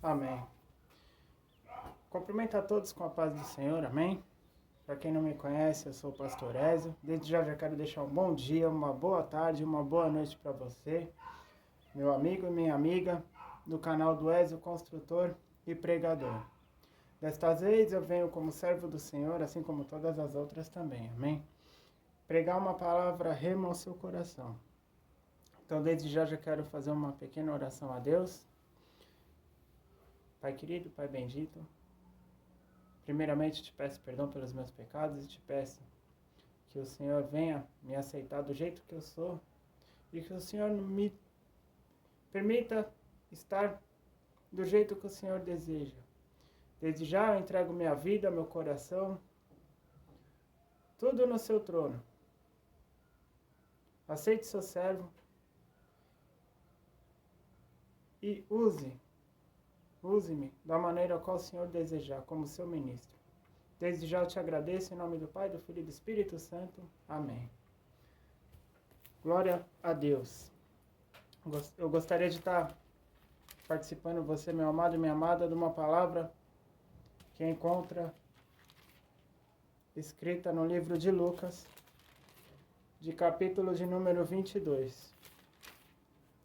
Amém. Cumprimento a todos com a paz do Senhor, amém? Para quem não me conhece, eu sou o pastor Ézio. Desde já quero deixar um bom dia, uma boa tarde, uma boa noite para você, meu amigo e minha amiga, do canal do Ézio Construtor e Pregador. Desta vez eu venho como servo do Senhor, assim como todas as outras também, amém? Pregar uma palavra rema ao seu coração. Então, desde já quero fazer uma pequena oração a Deus. Pai querido, Pai bendito, primeiramente te peço perdão pelos meus pecados e te peço que o Senhor venha me aceitar do jeito que eu sou e que o Senhor me permita estar do jeito que o Senhor deseja. Desde já eu entrego minha vida, meu coração, tudo no seu trono. Aceite seu servo e use-me da maneira qual o Senhor desejar, como seu ministro. Desde já eu te agradeço em nome do Pai, do Filho e do Espírito Santo. Amém. Glória a Deus. Eu gostaria de estar participando, você, meu amado e minha amada, de uma palavra que encontra escrita no livro de Lucas, de capítulo de número 22.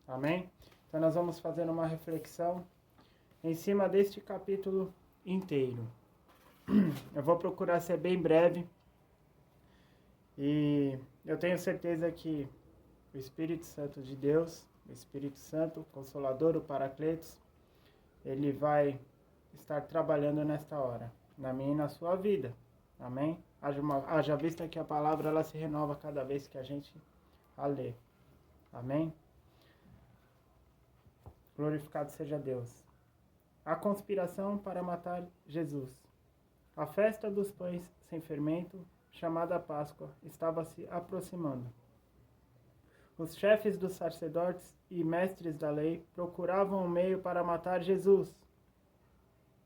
Amém? Então nós vamos fazer uma reflexão em cima deste capítulo inteiro. Eu vou procurar ser bem breve e eu tenho certeza que o Espírito Santo de Deus, o Espírito Santo, o Consolador, o Paracletos, ele vai estar trabalhando nesta hora, na minha e na sua vida. Amém? Haja vista que a palavra ela se renova cada vez que a gente a lê. Amém? Glorificado seja Deus. A conspiração para matar Jesus. A festa dos pães sem fermento, chamada Páscoa, estava se aproximando. Os chefes dos sacerdotes e mestres da lei procuravam um meio para matar Jesus.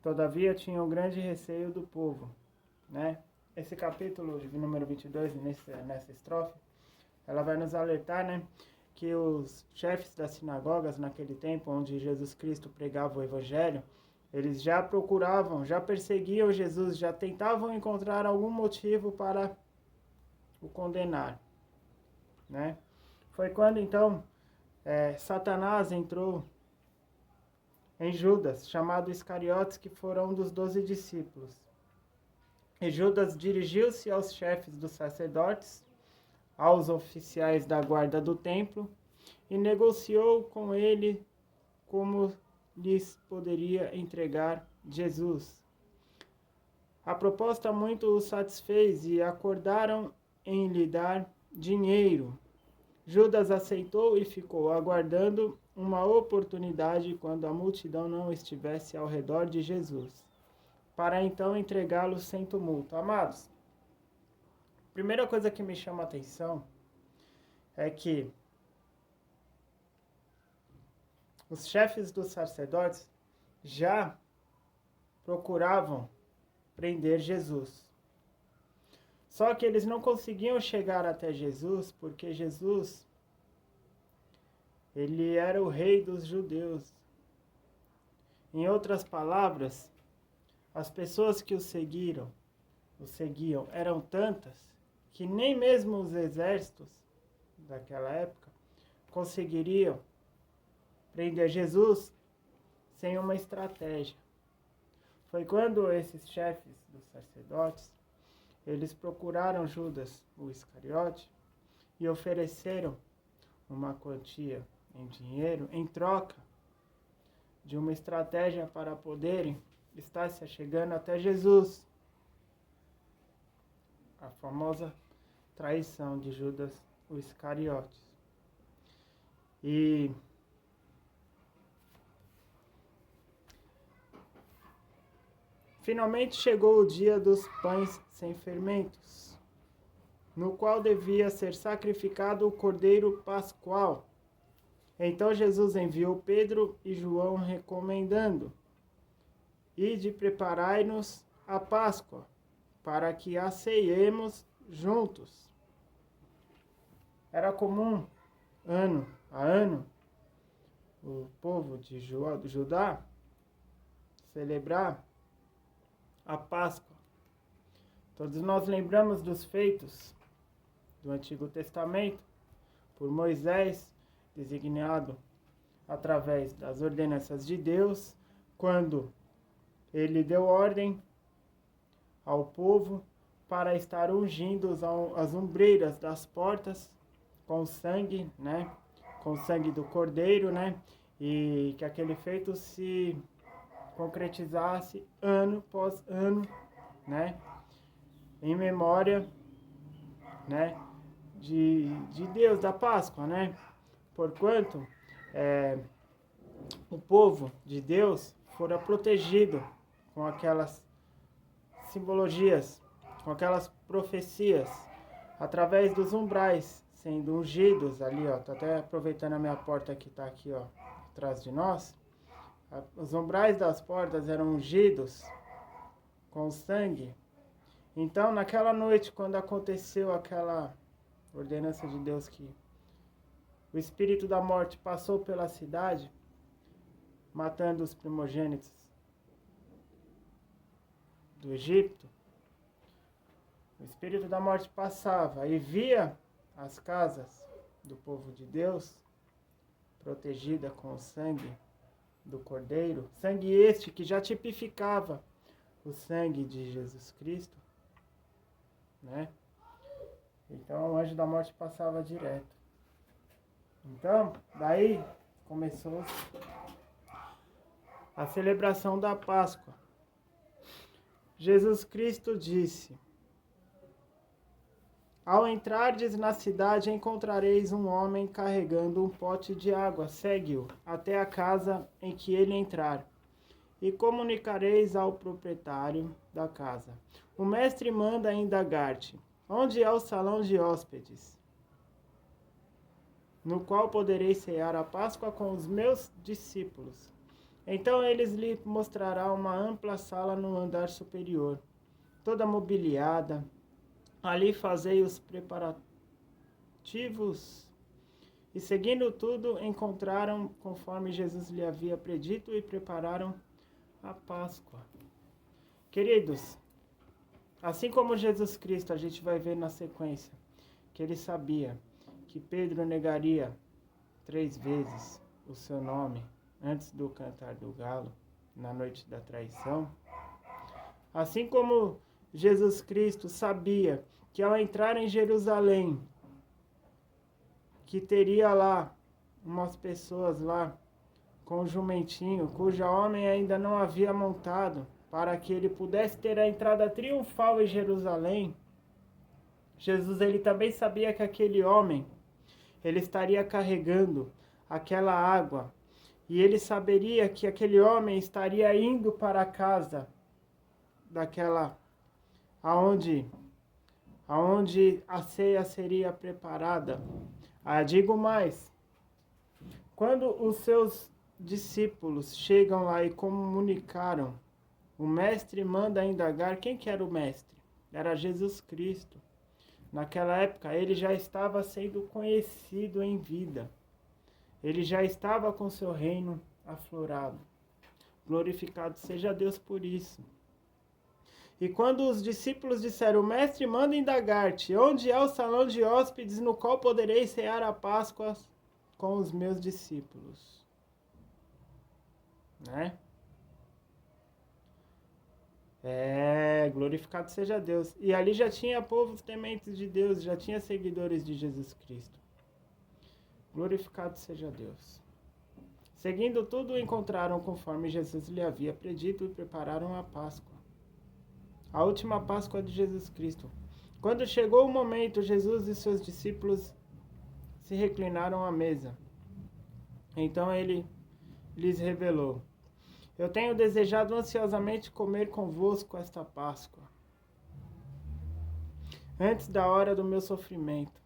Todavia tinham grande receio do povo. Né? Esse capítulo de número 22, nessa estrofe, ela vai nos alertar, né, que os chefes das sinagogas naquele tempo, onde Jesus Cristo pregava o Evangelho, eles já procuravam, já perseguiam Jesus, já tentavam encontrar algum motivo para o condenar. Né? Foi quando, então, Satanás entrou em Judas, chamado Iscariotes, que foram um dos 12 discípulos. E Judas dirigiu-se aos chefes dos sacerdotes, aos oficiais da guarda do templo, e negociou com ele como lhes poderia entregar Jesus. A proposta muito os satisfez e acordaram em lhe dar dinheiro. Judas aceitou e ficou aguardando uma oportunidade quando a multidão não estivesse ao redor de Jesus, para então entregá-lo sem tumulto. Amados, a primeira coisa que me chama a atenção é que os chefes dos sacerdotes já procuravam prender Jesus. Só que eles não conseguiam chegar até Jesus, porque Jesus, ele era o rei dos judeus. Em outras palavras, as pessoas que o seguiam eram tantas que nem mesmo os exércitos daquela época conseguiriam prender Jesus sem uma estratégia. Foi quando esses chefes dos sacerdotes, eles procuraram Judas, o Iscariote, e ofereceram uma quantia em dinheiro em troca de uma estratégia para poderem estar se chegando até Jesus. A famosa traição de Judas, o Iscariote. E finalmente chegou o dia dos pães sem fermentos, no qual devia ser sacrificado o cordeiro pascual. Então Jesus enviou Pedro e João recomendando: Ide, preparai-nos a Páscoa, para que a ceiemos juntos. Era comum, ano a ano, o povo de Judá celebrar a Páscoa. Todos nós lembramos dos feitos do Antigo Testamento por Moisés, designado através das ordenanças de Deus, quando ele deu ordem ao povo para estar ungindo as ombreiras das portas com sangue, né? Com sangue do cordeiro, né? E que aquele feito se concretizasse ano após ano, né? Em memória, né? De Deus, da Páscoa, né? Porquanto o povo de Deus fora protegido com aquelas simbologias, com aquelas profecias, através dos umbrais sendo ungidos ali, ó. Tô até aproveitando a minha porta que tá aqui, ó, atrás de nós. Os umbrais das portas eram ungidos com sangue. Então, naquela noite, quando aconteceu aquela ordenança de Deus que o espírito da morte passou pela cidade, matando os primogênitos do Egito, o espírito da morte passava e via as casas do povo de Deus protegida com o sangue do Cordeiro, sangue este que já tipificava o sangue de Jesus Cristo, né? Então o anjo da morte passava direto. Então, daí começou a celebração da Páscoa. Jesus Cristo disse: ao entrardes na cidade, encontrareis um homem carregando um pote de água. Segue-o até a casa em que ele entrar, e comunicareis ao proprietário da casa. O mestre manda indagar-te: onde é o salão de hóspedes, no qual poderei cear a Páscoa com os meus discípulos? Então eles lhe mostrarão uma ampla sala no andar superior, toda mobiliada. Ali fazei os preparativos. E seguindo tudo, encontraram conforme Jesus lhe havia predito e prepararam a Páscoa. Queridos, assim como Jesus Cristo, a gente vai ver na sequência que ele sabia que Pedro negaria 3 vezes o seu nome antes do cantar do galo, na noite da traição. Assim como Jesus Cristo sabia que ao entrar em Jerusalém, que teria lá umas pessoas lá com um jumentinho, cujo homem ainda não havia montado, para que ele pudesse ter a entrada triunfal em Jerusalém. Jesus, ele também sabia que aquele homem, ele estaria carregando aquela água, e ele saberia que aquele homem estaria indo para a casa daquela, aonde a ceia seria preparada. Digo mais, quando os seus discípulos chegam lá e comunicaram, o mestre manda indagar. Quem que era o mestre? Era Jesus Cristo. Naquela época, ele já estava sendo conhecido em vida. Ele já estava com seu reino aflorado. Glorificado seja Deus por isso. E quando os discípulos disseram: o mestre manda indagar-te, onde é o salão de hóspedes no qual poderei cear a Páscoa com os meus discípulos? Né? Glorificado seja Deus. E ali já tinha povos tementes de Deus, já tinha seguidores de Jesus Cristo. Glorificado seja Deus. Seguindo tudo, encontraram conforme Jesus lhe havia predito e prepararam a Páscoa. A última Páscoa de Jesus Cristo. Quando chegou o momento, Jesus e seus discípulos se reclinaram à mesa. Então ele lhes revelou: eu tenho desejado ansiosamente comer convosco esta Páscoa, antes da hora do meu sofrimento.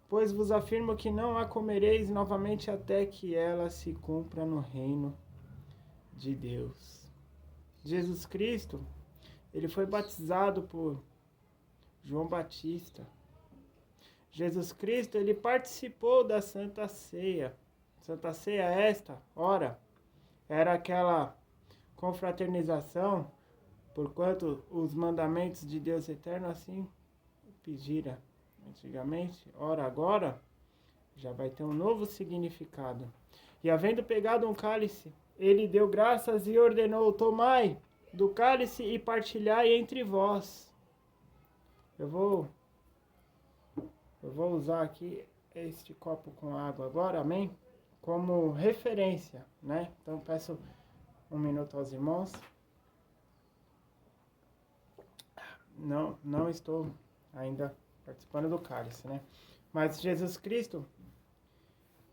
Pois vos afirmo que não a comereis novamente até que ela se cumpra no reino de Deus. Jesus Cristo, ele foi batizado por João Batista. Jesus Cristo, ele participou da Santa Ceia. Santa Ceia esta, ora, era aquela confraternização, porquanto os mandamentos de Deus eterno assim pedira antigamente, ora agora já vai ter um novo significado. E havendo pegado um cálice, ele deu graças e ordenou: tomai do cálice e partilhai entre vós. Eu vou usar aqui este copo com água agora, amém? Como referência, né? Então peço um minuto aos irmãos. Não estou ainda participando do cálice, né? Mas Jesus Cristo,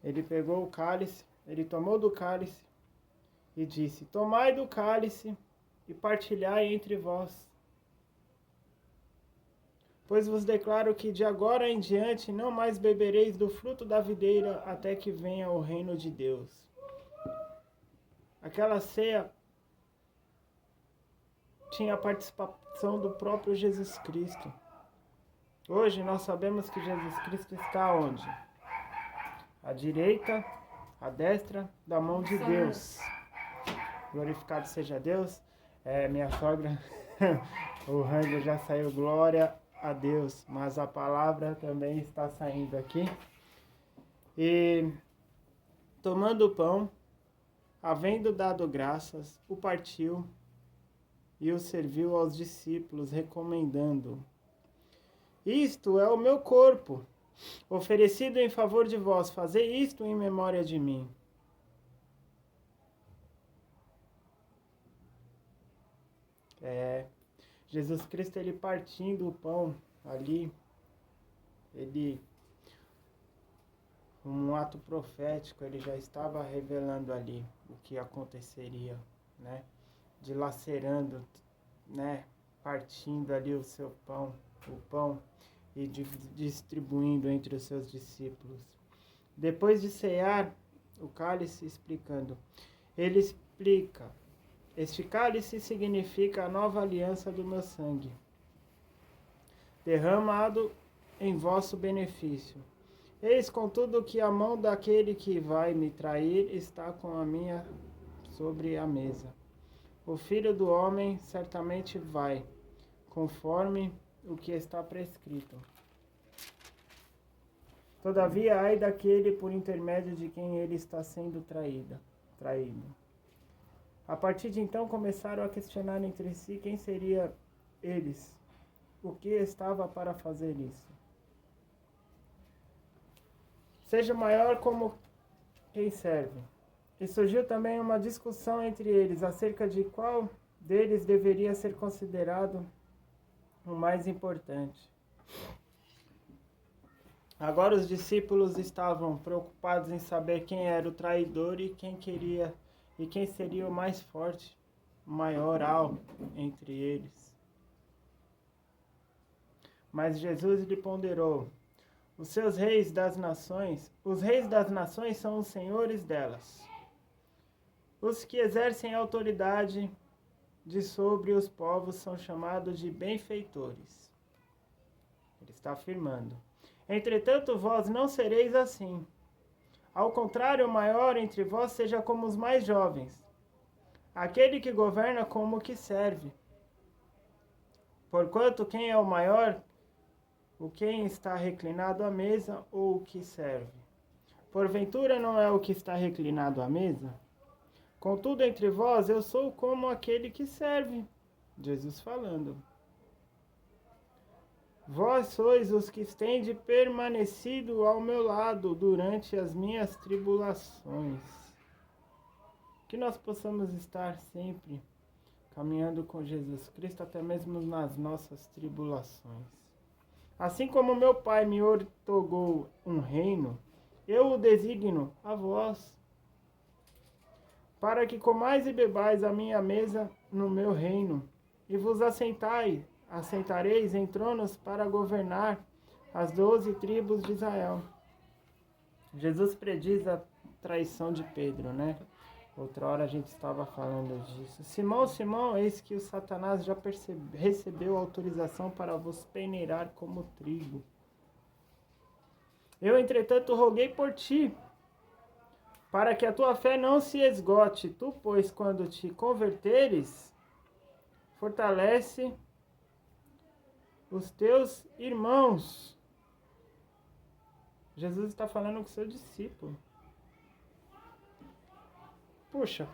ele pegou o cálice, ele tomou do cálice e disse: tomai do cálice e partilhai entre vós. Pois vos declaro que de agora em diante não mais bebereis do fruto da videira até que venha o reino de Deus. Aquela ceia tinha a participação do próprio Jesus Cristo. Hoje nós sabemos que Jesus Cristo está onde? À direita, à destra da mão de Deus. Glorificado seja Deus. Minha sogra, o rango já saiu, glória a Deus, mas a palavra também está saindo aqui. E tomando o pão, havendo dado graças, o partiu e o serviu aos discípulos, recomendando: isto é o meu corpo, oferecido em favor de vós, fazei isto em memória de mim. Jesus Cristo, ele partindo o pão ali, ele, um ato profético, ele já estava revelando ali o que aconteceria, né? Dilacerando, né? Partindo ali o seu pão, o pão, e distribuindo entre os seus discípulos. Depois de cear o cálice, explicando, ele explica: este cálice significa a nova aliança do meu sangue, derramado em vosso benefício. Eis, contudo, que a mão daquele que vai me trair está com a minha sobre a mesa. O Filho do Homem certamente vai, conforme o que está prescrito. Todavia, ai daquele por intermédio de quem ele está sendo traído. A partir de então começaram a questionar entre si quem seria eles, o que estava para fazer isso. Seja maior como quem serve. E surgiu também uma discussão entre eles acerca de qual deles deveria ser considerado o mais importante. Agora os discípulos estavam preocupados em saber quem era o traidor e quem seria o mais forte, o maioral entre eles. Mas Jesus lhe ponderou: os reis das nações são os senhores delas. Os que exercem autoridade de sobre os povos são chamados de benfeitores. Ele está afirmando: entretanto, vós não sereis assim. Ao contrário, o maior entre vós seja como os mais jovens, aquele que governa como que serve. Porquanto quem é o maior, o quem está reclinado à mesa ou o que serve? Porventura não é o que está reclinado à mesa? Contudo, entre vós eu sou como aquele que serve. Jesus falando. Vós sois os que tende permanecido ao meu lado durante as minhas tribulações. Que nós possamos estar sempre caminhando com Jesus Cristo, até mesmo nas nossas tribulações. Assim como meu Pai me outorgou um reino, eu o designo a vós, para que comais e bebais a minha mesa no meu reino, e vos assentareis em tronos para governar as 12 tribos de Israel. Jesus prediz a traição de Pedro, né? Outra hora a gente estava falando disso. Simão, Simão, eis que o Satanás já recebeu autorização para vos peneirar como trigo. Eu, entretanto, roguei por ti, para que a tua fé não se esgote. Tu, pois, quando te converteres, fortalece os teus irmãos. Jesus está falando com o seu discípulo. Puxa,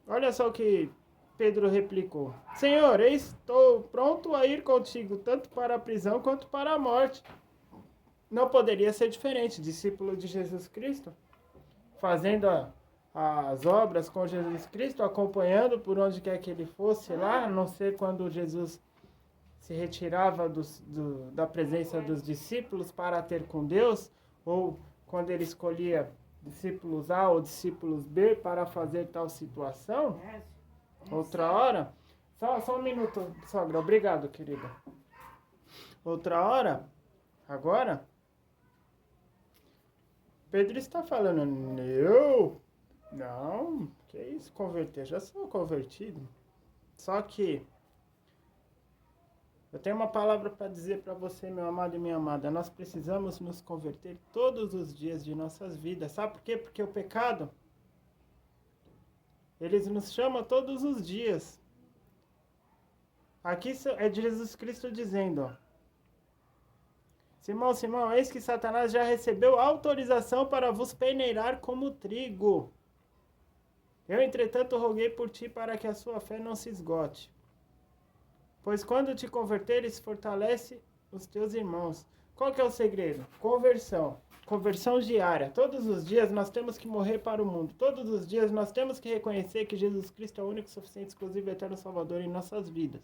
olha só o que Pedro replicou. Senhor, estou pronto a ir contigo, tanto para a prisão quanto para a morte. Não poderia ser diferente, discípulo de Jesus Cristo, fazendo as obras com Jesus Cristo, acompanhando por onde quer que ele fosse lá, a não ser quando Jesus se retirava da presença dos discípulos para ter com Deus, ou quando ele escolhia discípulos A ou discípulos B para fazer tal situação. Outra hora, só um minuto, sogra, obrigado, querida. Outra hora, agora, Pedro está falando, não, que isso, converter, já sou convertido. Só que eu tenho uma palavra para dizer para você, meu amado e minha amada. Nós precisamos nos converter todos os dias de nossas vidas. Sabe por quê? Porque o pecado, ele nos chama todos os dias. Aqui é Jesus Cristo dizendo, ó. Simão, Simão, eis que Satanás já recebeu autorização para vos peneirar como trigo. Eu, entretanto, roguei por ti para que a sua fé não se esgote. Pois quando te converteres, fortalece os teus irmãos. Qual que é o segredo? Conversão. Conversão diária. Todos os dias nós temos que morrer para o mundo. Todos os dias nós temos que reconhecer que Jesus Cristo é o único, suficiente, exclusivo e eterno Salvador em nossas vidas,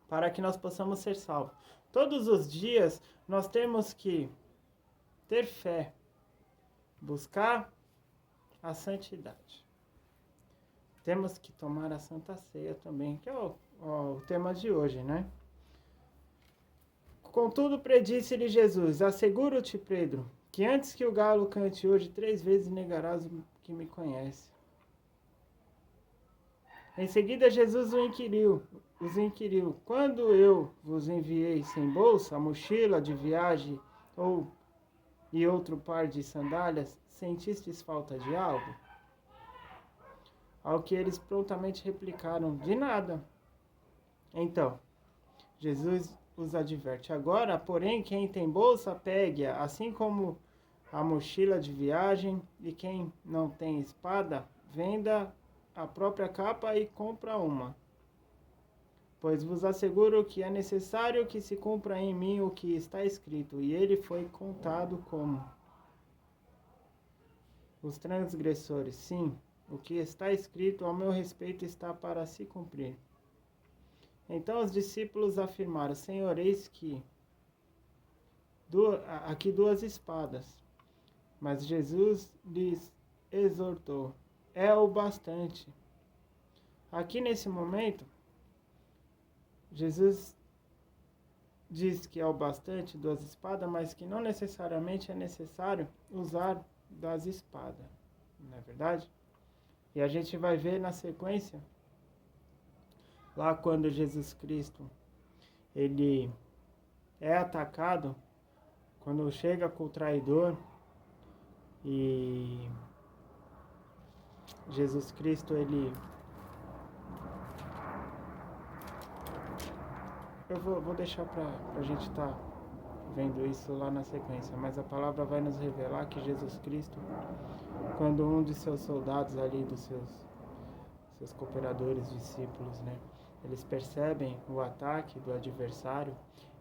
para que nós possamos ser salvos. Todos os dias nós temos que ter fé, buscar a santidade. Temos que tomar a Santa Ceia também, que é o tema de hoje, né? Contudo, predisse-lhe Jesus, asseguro-te, Pedro, que antes que o galo cante hoje 3 vezes negarás que me conhece. Em seguida, Jesus os inquiriu, quando eu vos enviei sem bolsa, mochila de viagem e outro par de sandálias, sentistes falta de algo? Ao que eles prontamente replicaram, de nada. Então, Jesus os adverte, agora, porém, quem tem bolsa, pegue-a, assim como a mochila de viagem, e quem não tem espada, venda a própria capa e compra uma. Pois vos asseguro que é necessário que se cumpra em mim o que está escrito. E ele foi contado como os transgressores. Sim, o que está escrito ao meu respeito está para se cumprir. Então os discípulos afirmaram, Senhor, eis que aqui 2 espadas. Mas Jesus lhes exortou, é o bastante. Aqui nesse momento, Jesus diz que é o bastante 2 espadas, mas que não necessariamente é necessário usar das espadas, não é verdade? E a gente vai ver na sequência, lá quando Jesus Cristo, ele é atacado, quando chega com o traidor, e Jesus Cristo, ele... Eu vou deixar pra gente estar vendo isso lá na sequência, mas a palavra vai nos revelar que Jesus Cristo, quando um de seus soldados ali, dos seus cooperadores, discípulos, né, eles percebem o ataque do adversário,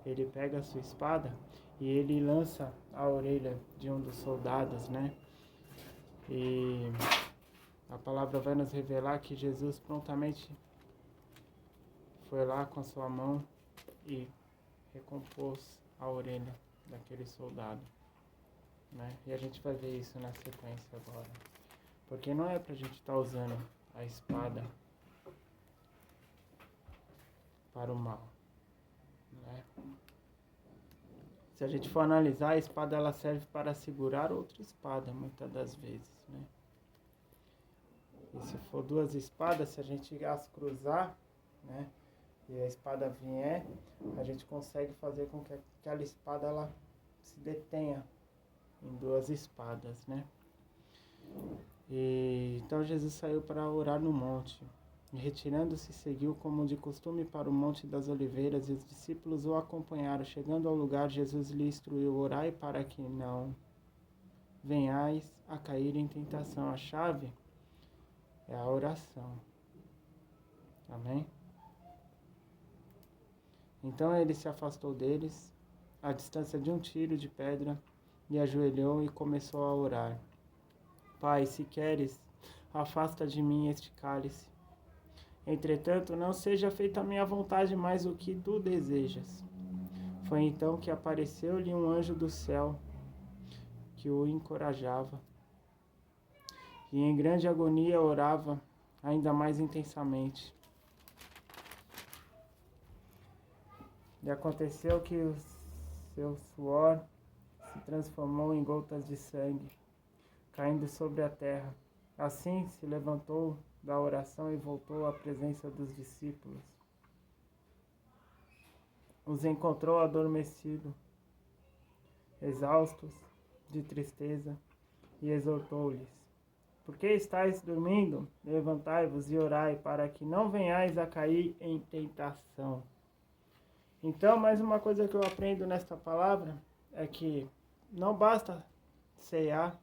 ele pega a sua espada e ele lança a orelha de um dos soldados, né, e a palavra vai nos revelar que Jesus prontamente foi lá com a sua mão e recompôs a orelha daquele soldado, né? E a gente vai ver isso na sequência agora. Porque não é pra gente estar usando a espada para o mal, né? Se a gente for analisar, a espada ela serve para segurar outra espada, muitas das vezes, né? E se for 2 espadas, se a gente as cruzar, né? E a espada vier, a gente consegue fazer com que aquela espada ela se detenha em 2 espadas, né? E então Jesus saiu para orar no monte. E retirando-se, seguiu como de costume para o Monte das Oliveiras, e os discípulos o acompanharam. Chegando ao lugar, Jesus lhe instruiu: orai para que não venhais a cair em tentação. A chave é a oração. Amém? Então ele se afastou deles, à distância de um tiro de pedra, e ajoelhou e começou a orar. Pai, se queres, afasta de mim este cálice. Entretanto, não seja feita a minha vontade, mas o que tu desejas. Foi então que apareceu-lhe um anjo do céu, que o encorajava. E em grande agonia orava ainda mais intensamente. E aconteceu que o seu suor se transformou em gotas de sangue, caindo sobre a terra. Assim se levantou da oração e voltou à presença dos discípulos. Os encontrou adormecidos, exaustos de tristeza, e exortou-lhes: por que estáis dormindo? Levantai-vos e orai, para que não venhais a cair em tentação. Então, mais uma coisa que eu aprendo nesta palavra é que não basta ceiar,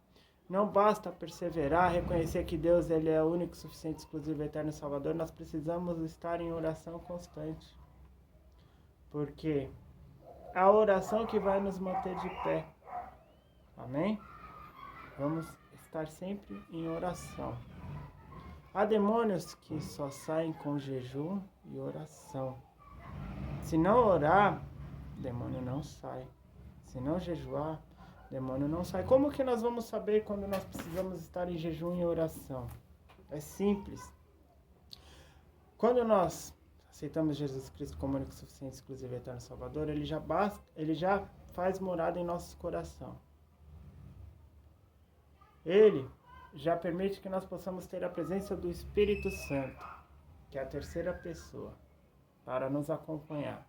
não basta perseverar, reconhecer que Deus ele é o único, suficiente, exclusivo, eterno Salvador. Nós precisamos estar em oração constante. Porque é a oração que vai nos manter de pé. Amém? Vamos estar sempre em oração. Há demônios que só saem com jejum e oração. Se não orar, demônio não sai. Se não jejuar, demônio não sai. Como que nós vamos saber quando nós precisamos estar em jejum e oração? É simples. Quando nós aceitamos Jesus Cristo como único, suficiente, exclusivo e eterno Salvador, ele já faz morada em nosso coração. Ele já permite que nós possamos ter a presença do Espírito Santo, que é a terceira pessoa, para nos acompanhar.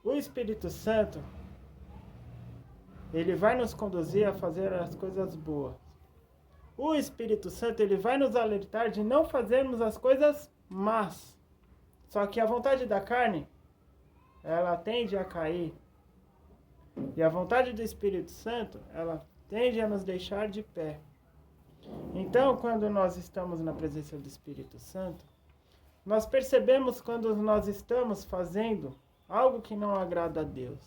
O Espírito Santo, ele vai nos conduzir a fazer as coisas boas. O Espírito Santo, ele vai nos alertar de não fazermos as coisas más. Só que a vontade da carne, ela tende a cair. E a vontade do Espírito Santo, ela tende a nos deixar de pé. Então, quando nós estamos na presença do Espírito Santo, nós percebemos quando nós estamos fazendo algo que não agrada a Deus.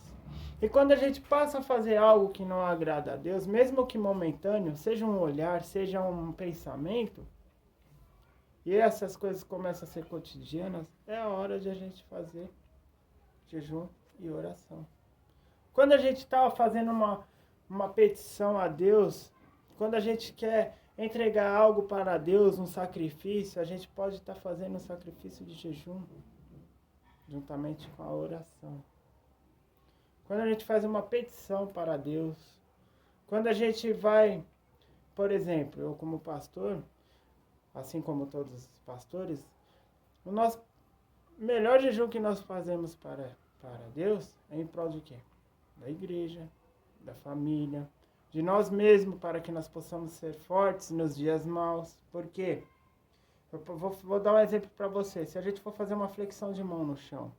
E quando a gente passa a fazer algo que não agrada a Deus, mesmo que momentâneo, seja um olhar, seja um pensamento, e essas coisas começam a ser cotidianas, é a hora de a gente fazer jejum e oração. Quando a gente está fazendo uma petição a Deus, quando a gente quer entregar algo para Deus, um sacrifício, a gente pode estar fazendo um sacrifício de jejum, juntamente com a oração. Quando a gente faz uma petição para Deus, quando a gente vai, por exemplo, eu como pastor, assim como todos os pastores, o nosso melhor jejum que nós fazemos para Deus é em prol de quê? Da igreja, da família, de nós mesmos, para que nós possamos ser fortes nos dias maus. Por quê? Eu vou dar um exemplo para você. Se a gente for fazer uma flexão de mão no chão,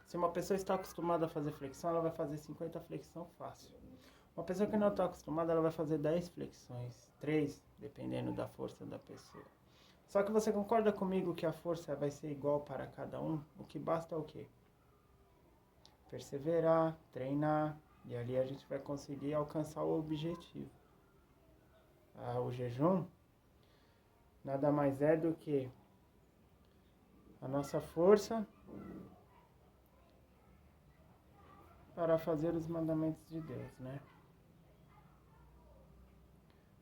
se uma pessoa está acostumada a fazer flexão, ela vai fazer 50 flexão fácil. Uma pessoa que não está acostumada, ela vai fazer 10 flexões, 3, dependendo da força da pessoa. Só que você concorda comigo que a força vai ser igual para cada um? O que basta é o quê? Perseverar, treinar, e ali a gente vai conseguir alcançar o objetivo. O jejum nada mais é do que a nossa força para fazer os mandamentos de Deus, né?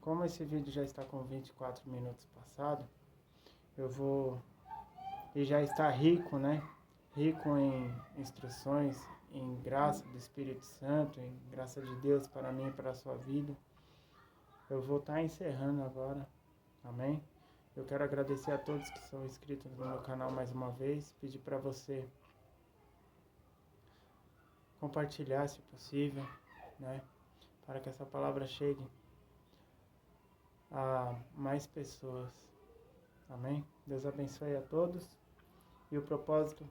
Como esse vídeo já está com 24 minutos passado, eu vou... E já está rico, né? Rico em instruções, em graça do Espírito Santo, em graça de Deus para mim e para a sua vida. Eu vou estar encerrando agora, amém? Eu quero agradecer a todos que são inscritos no meu canal mais uma vez, pedir para você compartilhar se possível, né? Para que essa palavra chegue a mais pessoas. Amém? Deus abençoe a todos. E o propósito,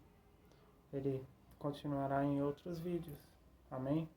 ele continuará em outros vídeos. Amém?